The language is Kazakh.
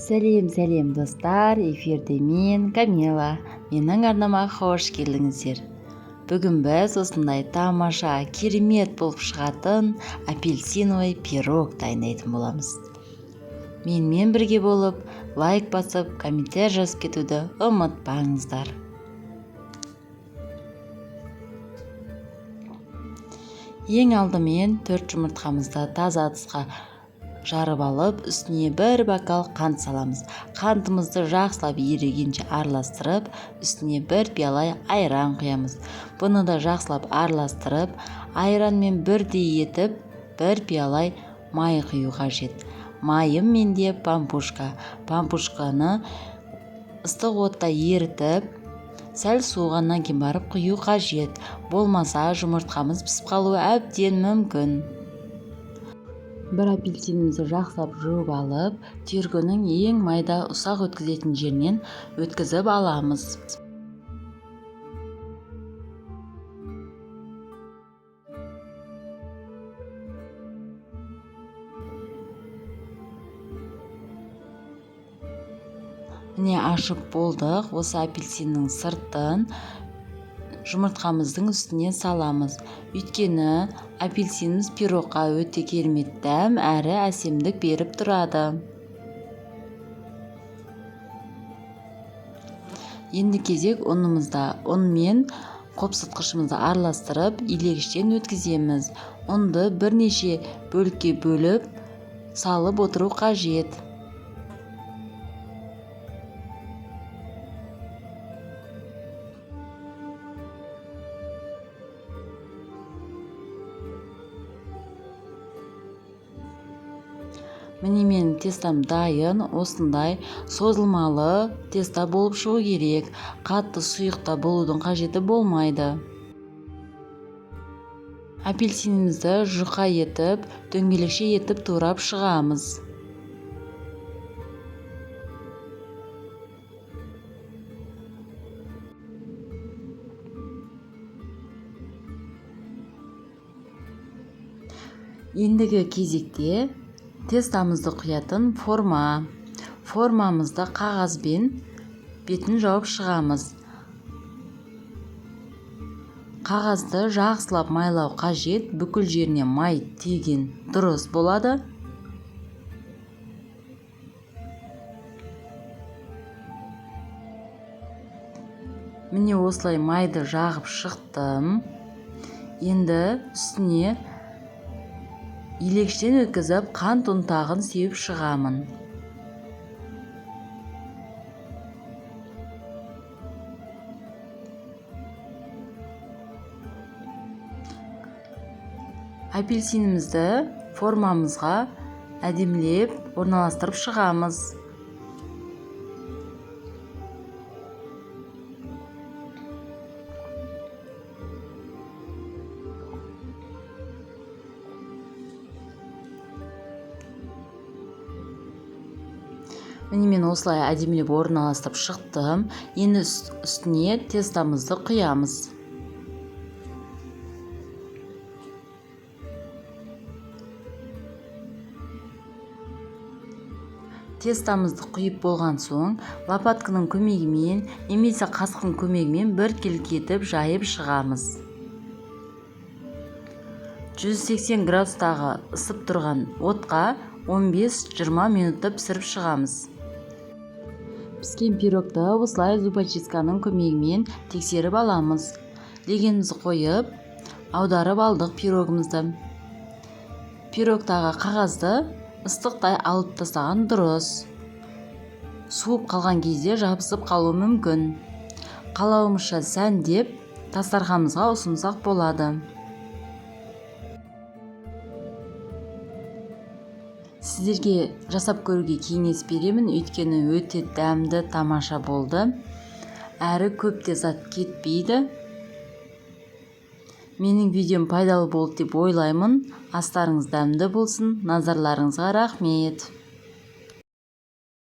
Сәлем достар, эфирде мен Камила. Менің арнама қош келдіңіздер. Бүгін біз осындай тамаша, керемет болып шығатын апельсиновый пирог дайындайтын боламыз. Менімен бірге болып, лайк басып, комментар жазып кетуді ұмытпаңыздар. Ең алдымен 4 жұмыртқамызды таза ыдысқа жарып алып, үстіне 1 бокал қант саламыз. Қантымызды жақсылап ерігенше араластырып, үстіне 1 пиала айран құямыз. Бұны да жақсылап араластырып, айранмен бірдей етіп, 1 пиала май құю қажет. Майым менде пампушка. Пампушканы ыстық отта ерітіп, сәл суығаннан кейін барып құю қажет. Болмаса жұмыртқамыз пісіп қалуы әбден мүмкін. Бір апельсинімізді жақсылап жуып алып, түйіргінің ең майда ұсақ өткізетін жерінен өткізіп аламыз. Міне ашып болдық. Осы апельсиннің сыртын жұмыртқамыздың үстіне саламыз. Өйткені апельсиніміз пирогқа өте керемет дәм әрі әсемдік беріп тұрады. Енді кезек ұнымызда. Ұнмен қопсытқышымызды араластырып, илегіштен өткіземіз. Ұнды бірнеше бөлікке бөліп, салып отыру қажет. Міне менің тестам дайын, осындай созылмалы теста болып шығу керек. Қатты сұйықта болудың қажеті болмайды. Апельсинімізді жұқа етіп, дөңгелекше етіп турап шығамыз. Ендігі кезекте тестамызды құятын форма. Формамызды қағазбен бетін жауып шығамыз. Қағазды жақсылап майлау қажет, бүкіл жеріне май тиген дұрыс болады. Міне осылай майды жағып шықтым. Енді үстіне илегіштен өткізіп, қант ұнтағын сеуіп шығамын. Апельсинімізді формамызға әдемілеп орналастырып шығамыз. Міне мен осылай әдемілеп орналастырып шықтым. Енді үстіне тестамызды құямыз. Тестамызды құйып болған соң, лопатканың көмегімен, немесе қасықтың көмегімен біркелкетіп жайып шығамыз. 180 градустағы ысып тұрған отқа 15-20 минутта пісіріп шығамыз. Піскен пирогты осылай зубочистканың көмегімен тексеріп аламыз. Легенімізді қойып, аударып алдық пирогымызды. Пирогтағы қағазды ыстықтай алып тастаған дұрыс. Суып қалған кезде жабысып қалуы мүмкін. Қалауымызша сәндеп, дастарханымызға ұсынсақ болады. Сіздерге жасап көруге кеңес беремін, өйткені өте дәмді, тамаша болды. Әрі көп те зат кетпейді. Менің видеом пайдалы болды деп ойлаймын. Астарыңыз дәмді болсын. Назарларыңызға рахмет.